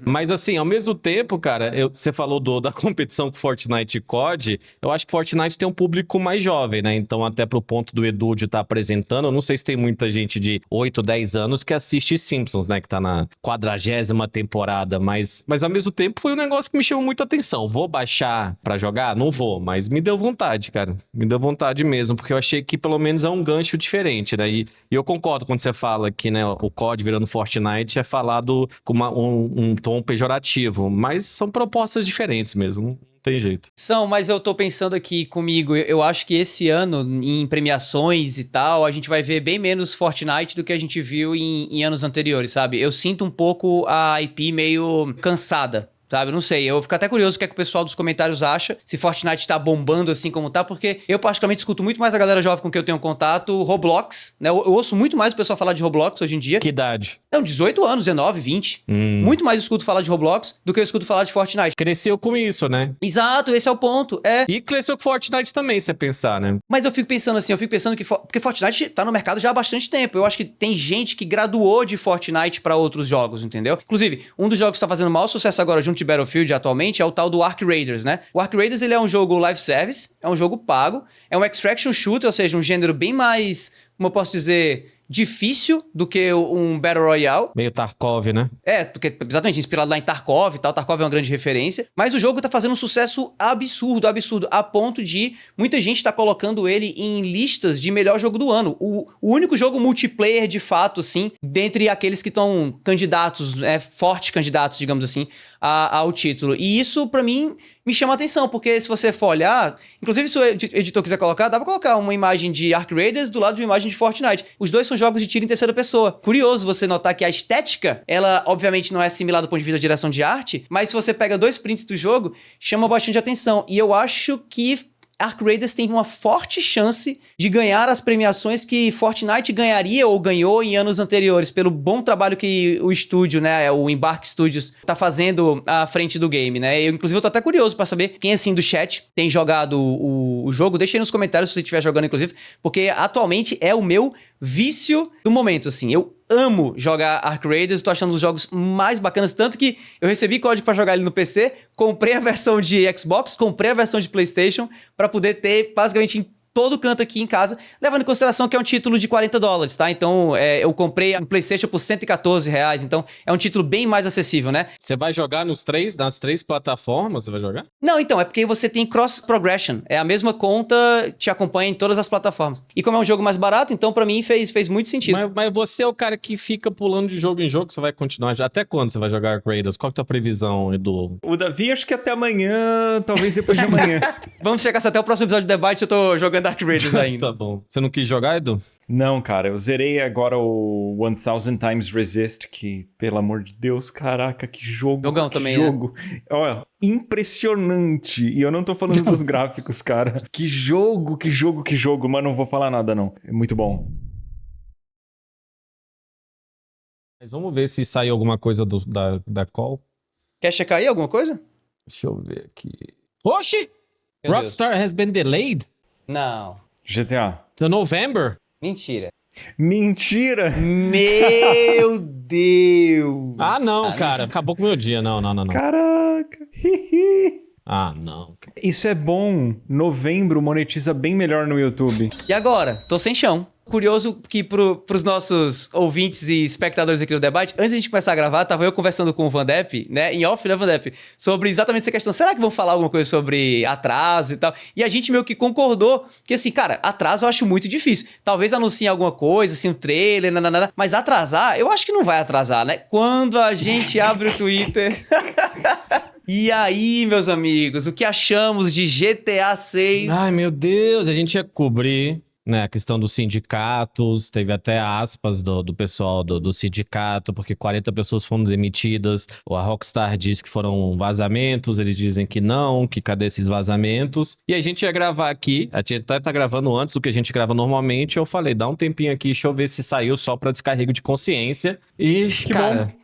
Mas assim, ao mesmo tempo, cara, você falou da competição com Fortnite e COD. Eu acho que Fortnite tem um público mais jovem, né? Então até pro ponto do Edu de estar apresentando, eu não sei se tem muita gente de 8, 10 anos que assiste Simpsons, né? Que tá na 40ª temporada, mas ao mesmo tempo foi um negócio que me chamou muita atenção. Vou baixar pra jogar? Não vou, mas me deu vontade, cara. Me deu vontade mesmo, porque eu achei que pelo menos é um gancho diferente, né? E eu concordo quando você fala que, né, o COD virando Fortnite é falado com um tom pejorativo, mas são propostas diferentes mesmo, não tem jeito. Mas eu tô pensando aqui comigo, eu acho que esse ano, em premiações e tal, a gente vai ver bem menos Fortnite do que a gente viu em anos anteriores, sabe? Eu sinto um pouco a IP meio cansada. Sabe, não sei, eu fico até curioso o que é que o pessoal dos comentários acha, se Fortnite tá bombando assim como tá, porque eu particularmente escuto muito mais a galera jovem com quem eu tenho contato, Roblox, né, eu ouço muito mais o pessoal falar de Roblox hoje em dia. Que idade? Não, 18 anos, 19, 20, muito mais eu escuto falar de Roblox do que eu escuto falar de Fortnite. Cresceu com isso, né? Exato, esse é o ponto, E cresceu com Fortnite também, se você pensar, né? Mas eu fico pensando assim, que porque Fortnite tá no mercado já há bastante tempo, eu acho que tem gente que graduou de Fortnite pra outros jogos, entendeu? Inclusive, um dos jogos que tá fazendo maior sucesso agora junto de Battlefield atualmente é o tal do Ark Raiders, né? O Ark Raiders, ele é um jogo live service, é um jogo pago, é um extraction shooter, ou seja, um gênero bem mais, como eu posso dizer, difícil do que um Battle Royale. Meio Tarkov, né? Porque exatamente, inspirado lá em Tarkov e tal, Tarkov é uma grande referência, mas o jogo tá fazendo um sucesso absurdo, a ponto de muita gente tá colocando ele em listas de melhor jogo do ano. O único jogo multiplayer, de fato, assim, dentre aqueles que estão candidatos, fortes candidatos, digamos assim, ao título. E isso, pra mim, me chama a atenção, porque se você for olhar, inclusive se o editor quiser colocar, dá pra colocar uma imagem de Ark Raiders do lado de uma imagem de Fortnite. Os dois são jogos de tiro em terceira pessoa. Curioso você notar que a estética, ela obviamente não é similar do ponto de vista da direção de arte, mas se você pega 2 prints do jogo, chama bastante atenção. E eu acho que Ark Raiders tem uma forte chance de ganhar as premiações que Fortnite ganharia ou ganhou em anos anteriores, pelo bom trabalho que o estúdio, né, o Embark Studios, tá fazendo à frente do game, né? Eu, inclusive, eu tô até curioso pra saber quem, assim, do chat tem jogado o jogo. Deixa aí nos comentários se você estiver jogando, inclusive, porque atualmente é o meu vício do momento, assim. Eu amo jogar Ark Raiders, tô achando os jogos mais bacanas, tanto que eu recebi código pra jogar ele no PC, comprei a versão de Xbox, comprei a versão de PlayStation, pra poder ter basicamente em todo canto aqui em casa, levando em consideração que é um título de $40, tá? Então, eu comprei no PlayStation por R$114, então é um título bem mais acessível, né? Você vai jogar nas 3 plataformas? Você vai jogar? Não, então, é porque você tem cross progression. É a mesma conta, te acompanha em todas as plataformas. E como é um jogo mais barato, então pra mim fez muito sentido. Mas você é o cara que fica pulando de jogo em jogo, você vai continuar. Até quando você vai jogar Ark Raiders? Qual que é a tua previsão, Edu? O Davi, acho que até amanhã, talvez depois de amanhã. Vamos chegar até o próximo episódio do debate, eu tô jogando Ark Raiders ainda. Tá bom. Você não quis jogar, Edu? Não, cara, eu zerei agora o 1000 Times Resist, que, pelo amor de Deus, caraca, que jogo. Jogão que também, jogo. Né? Olha, impressionante. E eu não tô falando dos gráficos, cara. Que jogo, mas não vou falar nada, não. É muito bom. Mas vamos ver se saiu alguma coisa da call. Quer checar aí alguma coisa? Deixa eu ver aqui. Oxi! Meu Rockstar has been delayed Não. GTA. to November. Mentira. Mentira! Meu Deus! Ah, não, cara. Acabou com o meu dia. Não. Caraca! Ah, não. Isso é bom. Novembro monetiza bem melhor no YouTube. E agora? Tô sem chão. Curioso que pros nossos ouvintes e espectadores aqui do debate, antes de a gente começar a gravar, tava eu conversando com o Vandep, né, em off, né, Vandep, sobre exatamente essa questão. Será que vão falar alguma coisa sobre atraso e tal? E a gente meio que concordou que, assim, cara, atraso eu acho muito difícil. Talvez anunciem alguma coisa, assim, um trailer, nananana, mas atrasar, eu acho que não vai atrasar, né? Quando a gente abre o Twitter... E aí, meus amigos, o que achamos de GTA 6? Ai, meu Deus, a gente ia cobrir, né, a questão dos sindicatos, teve até aspas do pessoal do sindicato, porque 40 pessoas foram demitidas, a Rockstar diz que foram vazamentos, eles dizem que não, que cadê esses vazamentos, e a gente ia gravar aqui, a gente tá gravando antes do que a gente grava normalmente, eu falei, dá um tempinho aqui, deixa eu ver se saiu só pra descarrego de consciência, e,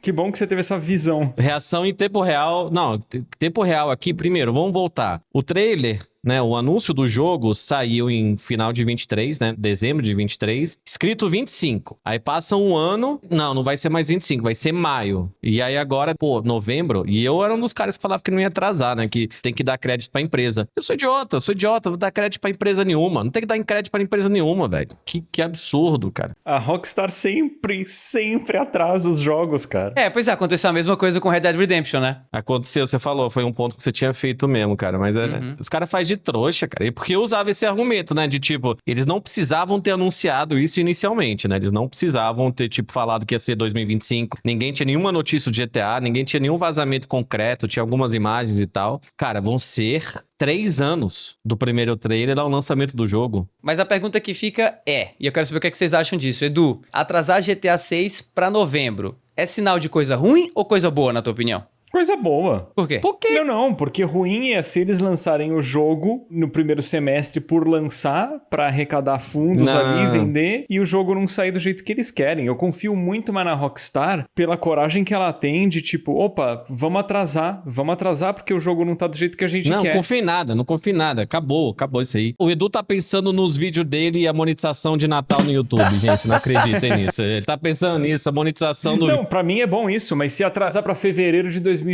Que bom que você teve essa visão. reação em tempo real, não, tempo real aqui, primeiro, vamos voltar, o trailer, né, o anúncio do jogo saiu em final de 23, né, dezembro de 23, escrito 25. Aí passa um ano, não vai ser mais 25, vai ser maio. E aí agora, novembro, e eu era um dos caras que falava que não ia atrasar, né, que tem que dar crédito pra empresa. Eu sou idiota, vou dar crédito pra empresa nenhuma. Não tem que dar crédito pra empresa nenhuma, velho. Que absurdo, cara. A Rockstar sempre atrasa os jogos, cara. Pois é, aconteceu a mesma coisa com Red Dead Redemption, né? Aconteceu, você falou, foi um ponto que você tinha feito mesmo, cara, mas os caras fazem de trouxa, cara. E porque eu usava esse argumento, né? De tipo, eles não precisavam ter anunciado isso inicialmente, né? Eles não precisavam ter, tipo, falado que ia ser 2025. Ninguém tinha nenhuma notícia do GTA, ninguém tinha nenhum vazamento concreto, tinha algumas imagens e tal. Cara, vão ser 3 anos do primeiro trailer ao lançamento do jogo. Mas a pergunta que fica e eu quero saber o que vocês acham disso. Edu, atrasar GTA 6 pra novembro é sinal de coisa ruim ou coisa boa, na tua opinião? Coisa boa. Por quê? Por quê? Não, porque ruim ia ser eles lançarem o jogo no primeiro semestre por lançar, pra arrecadar fundos ali, vender, e o jogo não sair do jeito que eles querem. Eu confio muito mais na Rockstar pela coragem que ela tem de tipo, opa, vamos atrasar porque o jogo não tá do jeito que a gente quer. Não confio em nada. Acabou isso aí. O Edu tá pensando nos vídeos dele e a monetização de Natal no YouTube, gente, não acreditem nisso. Ele tá pensando nisso, a monetização do... Não, pra mim é bom isso, mas se atrasar pra fevereiro de 2027,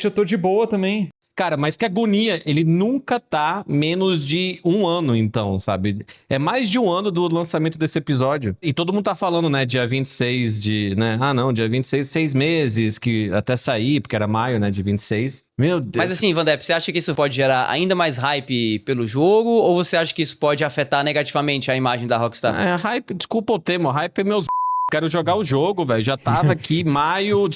eu tô de boa também. Cara, mas que agonia, ele nunca tá menos de 1 ano, então, sabe? É mais de 1 ano do lançamento desse episódio. E todo mundo tá falando, né, dia 26 de, né? Dia 26, 6 meses, que até sair, porque era maio, né, de 26. Meu Deus. Mas assim, Vandep, você acha que isso pode gerar ainda mais hype pelo jogo, ou você acha que isso pode afetar negativamente a imagem da Rockstar? Hype, desculpa o termo, hype é meus... Quero jogar o jogo, velho. Já tava aqui maio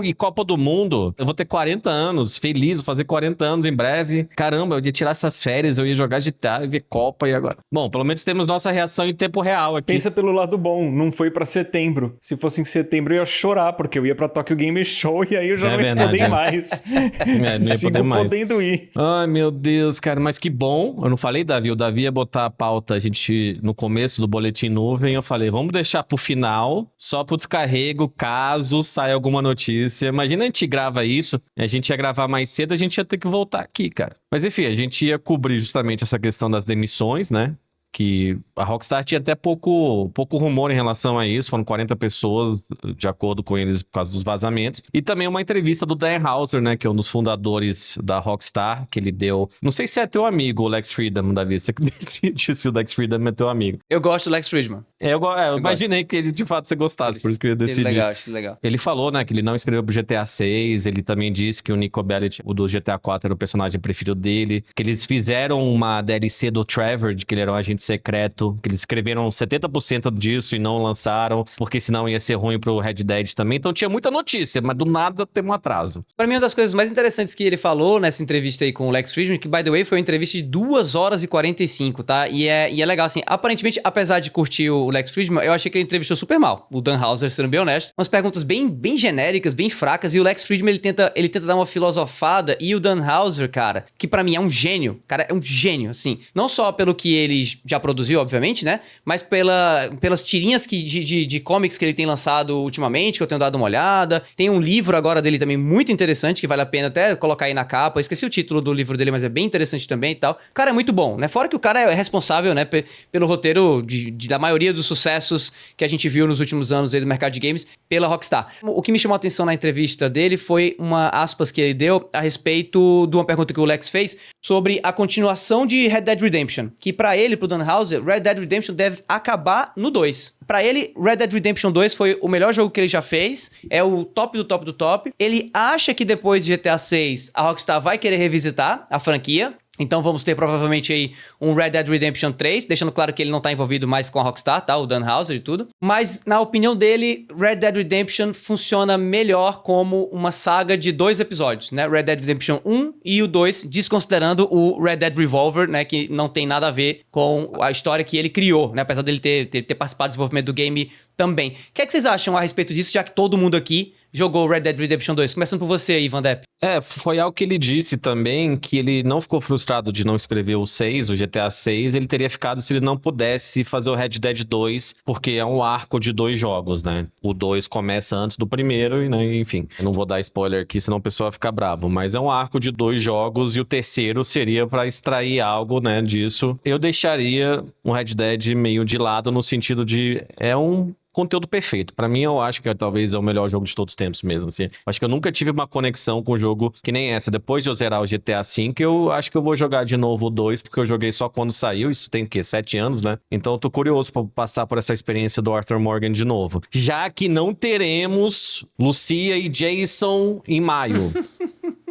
e Copa do Mundo. Eu vou ter 40 anos, feliz, vou fazer 40 anos em breve. Caramba, eu ia tirar essas férias, eu ia jogar GTA, e ver Copa e agora. Bom, pelo menos temos nossa reação em tempo real aqui. Pensa pelo lado bom, não foi pra setembro. Se fosse em setembro eu ia chorar, porque eu ia pra Tokyo Game Show e aí eu já não ia poder mais. Não ia Sigo poder mais. podendo ir. Ai, meu Deus, cara, mas que bom. Eu não falei, Davi, o Davi ia botar a pauta, a gente, no começo do Boletim Nuvem, eu falei, vamos deixar pro final, só pro descarrego, caso saia alguma notícia. Imagina a gente grava isso, a gente ia gravar mais cedo, a gente ia ter que voltar aqui, cara. Mas enfim, a gente ia cobrir justamente essa questão das demissões, né? Que a Rockstar tinha até pouco rumor em relação a isso, foram 40 pessoas, de acordo com eles, por causa dos vazamentos. E também uma entrevista do Dan Houser, né, que é um dos fundadores da Rockstar, que ele deu... Não sei se é teu amigo, o Lex Friedman, Davi, você acredita se o Lex Friedman é teu amigo. Eu gosto do Lex Friedman. Eu imaginei que ele, de fato, você gostasse, por isso que eu decidi. Acho legal. Ele falou, né, que ele não escreveu pro GTA 6, ele também disse que o Nico Bellic, o do GTA 4, era o personagem preferido dele, que eles fizeram uma DLC do Trevor, de que ele era um agente secreto, que eles escreveram 70% disso e não lançaram, porque senão ia ser ruim pro Red Dead também. Então tinha muita notícia, mas do nada tem um atraso. Pra mim, uma das coisas mais interessantes que ele falou nessa entrevista aí com o Lex Friedman, que, by the way, foi uma entrevista de 2 horas e 45, tá? E é legal, assim, aparentemente, apesar de curtir o Lex Friedman, eu achei que ele entrevistou super mal, o Dan Houser, sendo bem honesto. Umas perguntas bem genéricas, bem fracas, e o Lex Friedman, ele tenta dar uma filosofada, e o Dan Houser, cara, que pra mim é um gênio, cara, é um gênio, assim, não só pelo que ele já produziu, obviamente, né, mas pelas tirinhas de comics que ele tem lançado ultimamente, que eu tenho dado uma olhada. Tem um livro agora dele também muito interessante, que vale a pena até colocar aí na capa. Eu esqueci o título do livro dele, mas é bem interessante também e tal. O cara é muito bom, né? Fora que o cara é responsável, né, pelo roteiro da maioria dos sucessos que a gente viu nos últimos anos aí do mercado de games pela Rockstar. O que me chamou a atenção na entrevista dele foi uma aspas que ele deu a respeito de uma pergunta que o Lex fez sobre a continuação de Red Dead Redemption, que pra ele, pro Dan Houser, Red Dead Redemption deve acabar no 2. Pra ele, Red Dead Redemption 2 foi o melhor jogo que ele já fez, é o top do top do top. Ele acha que depois de GTA 6, a Rockstar vai querer revisitar a franquia, Então vamos ter provavelmente aí um Red Dead Redemption 3, deixando claro que ele não tá envolvido mais com a Rockstar, tá? O Dan Houser e tudo. Mas, na opinião dele, Red Dead Redemption funciona melhor como uma saga de 2 episódios, né? Red Dead Redemption 1 e o 2, desconsiderando o Red Dead Revolver, né? Que não tem nada a ver com a história que ele criou, né? Apesar dele ter participado do desenvolvimento do game também. O que é que vocês acham a respeito disso, já que todo mundo aqui jogou Red Dead Redemption 2? Começando por você aí, Van Depp. Foi algo que ele disse também, que ele não ficou frustrado de não escrever o 6, o GTA 6, ele teria ficado se ele não pudesse fazer o Red Dead 2, porque é um arco de 2 jogos, né? O 2 começa antes do primeiro, e, né, enfim, eu não vou dar spoiler aqui, senão o pessoal vai ficar bravo, mas é um arco de 2 jogos, e o terceiro seria pra extrair algo, né, disso. Eu deixaria o Red Dead meio de lado, no sentido de, é um conteúdo perfeito. Pra mim, eu acho que talvez é o melhor jogo de todos os tempos mesmo, assim. Acho que eu nunca tive uma conexão com um jogo que nem essa. Depois de eu zerar o GTA V, eu acho que eu vou jogar de novo o 2, porque eu joguei só quando saiu. Isso tem, o quê? 7 anos, né? Então, eu tô curioso pra passar por essa experiência do Arthur Morgan de novo. Já que não teremos Lucia e Jason em maio.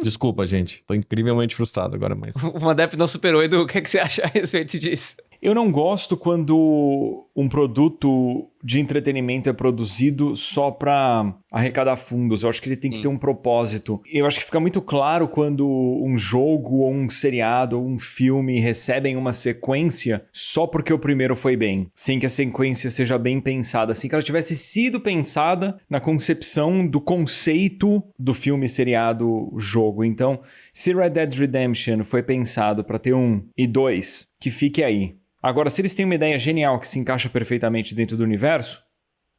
Desculpa, gente. Tô incrivelmente frustrado agora, mas... O Van Depp não superou, Edu. O que é que você acha a respeito disso? Eu não gosto quando um produto de entretenimento é produzido só para arrecadar fundos. Eu acho que ele tem que ter um propósito. Eu acho que fica muito claro quando um jogo, ou um seriado, ou um filme recebem uma sequência só porque o primeiro foi bem. Sem que a sequência seja bem pensada. Sem que ela tivesse sido pensada na concepção do conceito do filme, seriado, jogo. Então, se Red Dead Redemption foi pensado para ter 1 e 2, que fique aí. Agora, se eles têm uma ideia genial que se encaixa perfeitamente dentro do universo,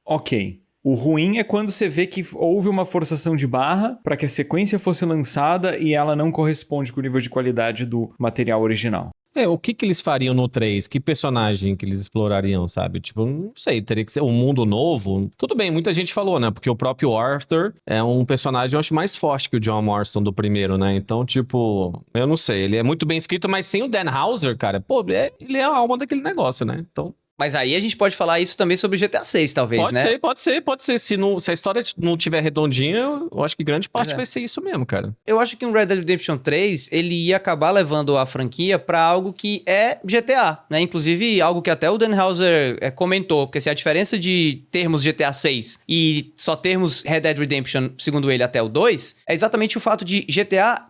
ok. O ruim é quando você vê que houve uma forçação de barra para que a sequência fosse lançada e ela não corresponde com o nível de qualidade do material original. O que eles fariam no 3? Que personagem que eles explorariam, sabe? Tipo, não sei, teria que ser um mundo novo. Tudo bem, muita gente falou, né? Porque o próprio Arthur é um personagem, eu acho, mais forte que o John Marston do primeiro, né? Então, tipo, eu não sei. Ele é muito bem escrito, mas sem o Dan Houser, cara, pô, ele é a alma daquele negócio, né? Então... Mas aí a gente pode falar isso também sobre o GTA 6, talvez, né? Pode ser. Se a história não tiver redondinha, eu acho que grande parte vai ser isso mesmo, cara. Eu acho que um Red Dead Redemption 3, ele ia acabar levando a franquia pra algo que é GTA, né? Inclusive, algo que até o Dan Houser comentou, porque se a diferença de termos GTA 6 e só termos Red Dead Redemption, segundo ele, até o 2, é exatamente o fato de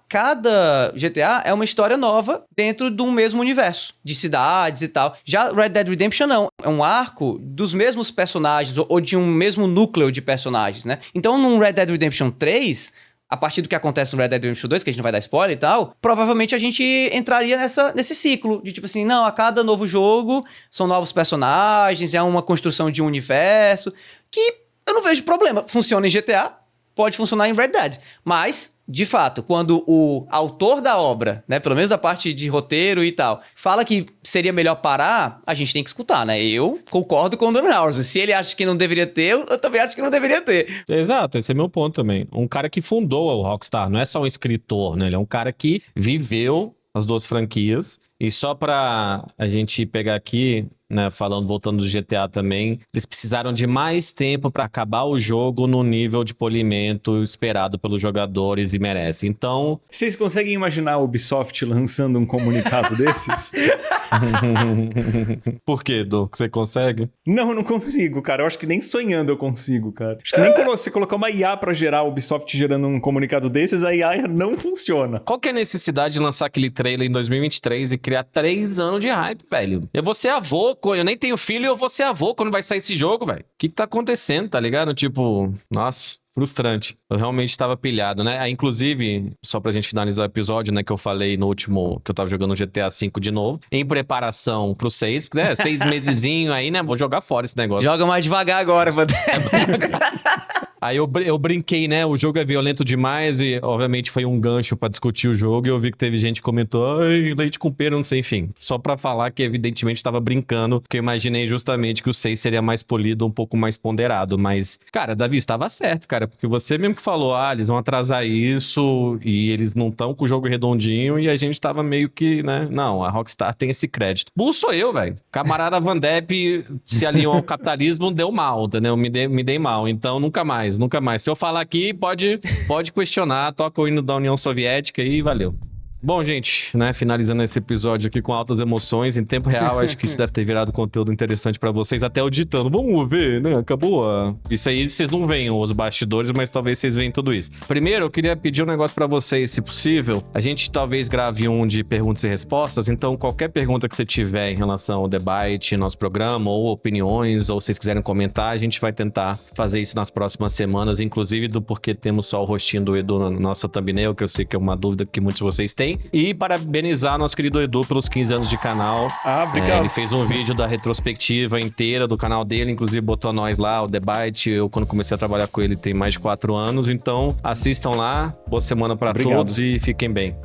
cada GTA é uma história nova dentro de um mesmo universo, de cidades e tal. Já Red Dead Redemption não, é um arco dos mesmos personagens ou de um mesmo núcleo de personagens, né? Então, num Red Dead Redemption 3, a partir do que acontece no Red Dead Redemption 2, que a gente não vai dar spoiler e tal, provavelmente a gente entraria nesse ciclo de tipo assim, não, a cada novo jogo são novos personagens, é uma construção de um universo, que eu não vejo problema. Funciona em GTA, pode funcionar em Red Dead. Mas, de fato, quando o autor da obra, né, pelo menos da parte de roteiro e tal, fala que seria melhor parar, a gente tem que escutar, né? Eu concordo com o Dan Houser. Se ele acha que não deveria ter, eu também acho que não deveria ter. Exato, esse é meu ponto também. Um cara que fundou o Rockstar, não é só um escritor, né? Ele é um cara que viveu as 2 franquias. E só pra a gente pegar aqui, né, voltando do GTA também, eles precisaram de mais tempo pra acabar o jogo no nível de polimento esperado pelos jogadores e merece. Então... Vocês conseguem imaginar a Ubisoft lançando um comunicado desses? Por quê, Edu? Você consegue? Não, eu não consigo, cara. Eu acho que nem sonhando eu consigo, cara. Acho que nem quando você colocar uma IA pra gerar, a Ubisoft gerando um comunicado desses, a IA não funciona. Qual que é a necessidade de lançar aquele trailer em 2023 e criar 3 anos de hype, velho? Eu vou ser avô, eu nem tenho filho e eu vou ser avô quando vai sair esse jogo, velho. O que tá acontecendo, tá ligado? Tipo, nossa... Frustrante. Eu realmente tava pilhado, né? Aí, inclusive, só pra gente finalizar o episódio, né? Que eu falei no último, que eu tava jogando GTA V de novo. Em preparação pro 6, né? 6 mesezinho aí, né? Vou jogar fora esse negócio. Joga mais devagar agora, mano. Aí eu brinquei, né? O jogo é violento demais e, obviamente, foi um gancho pra discutir o jogo. E eu vi que teve gente que comentou, ai, leite com pera, não sei, enfim. Só pra falar que, evidentemente, tava brincando, porque eu imaginei justamente que o 6 seria mais polido, um pouco mais ponderado. Mas, cara, Davi, estava certo, cara, porque você mesmo que falou, eles vão atrasar isso e eles não estão com o jogo redondinho e a gente tava meio que, né? Não, a Rockstar tem esse crédito. Burro sou eu, velho. Camarada Van Depp se alinhou ao capitalismo, deu mal, entendeu? Me dei mal. Então, nunca mais. Se eu falar aqui, pode questionar, toca o hino da União Soviética e valeu. Bom, gente, né, finalizando esse episódio aqui com altas emoções, em tempo real, acho que isso deve ter virado conteúdo interessante pra vocês, até o ditando. Vamos ver, né, acabou Isso aí, vocês não veem os bastidores, mas talvez vocês veem tudo isso. Primeiro, eu queria pedir um negócio pra vocês, se possível. A gente talvez grave um de perguntas e respostas, então qualquer pergunta que você tiver em relação ao debate, nosso programa, ou opiniões, ou vocês quiserem comentar, a gente vai tentar fazer isso nas próximas semanas, inclusive do porquê temos só o rostinho do Edu na nossa thumbnail, que eu sei que é uma dúvida que muitos de vocês têm. E parabenizar nosso querido Edu pelos 15 anos de canal. Obrigado. Ele fez um vídeo da retrospectiva inteira do canal dele, inclusive botou nós lá, o debate. Eu, quando comecei a trabalhar com ele, tem mais de 4 anos. Então, assistam lá. Boa semana pra todos e fiquem bem.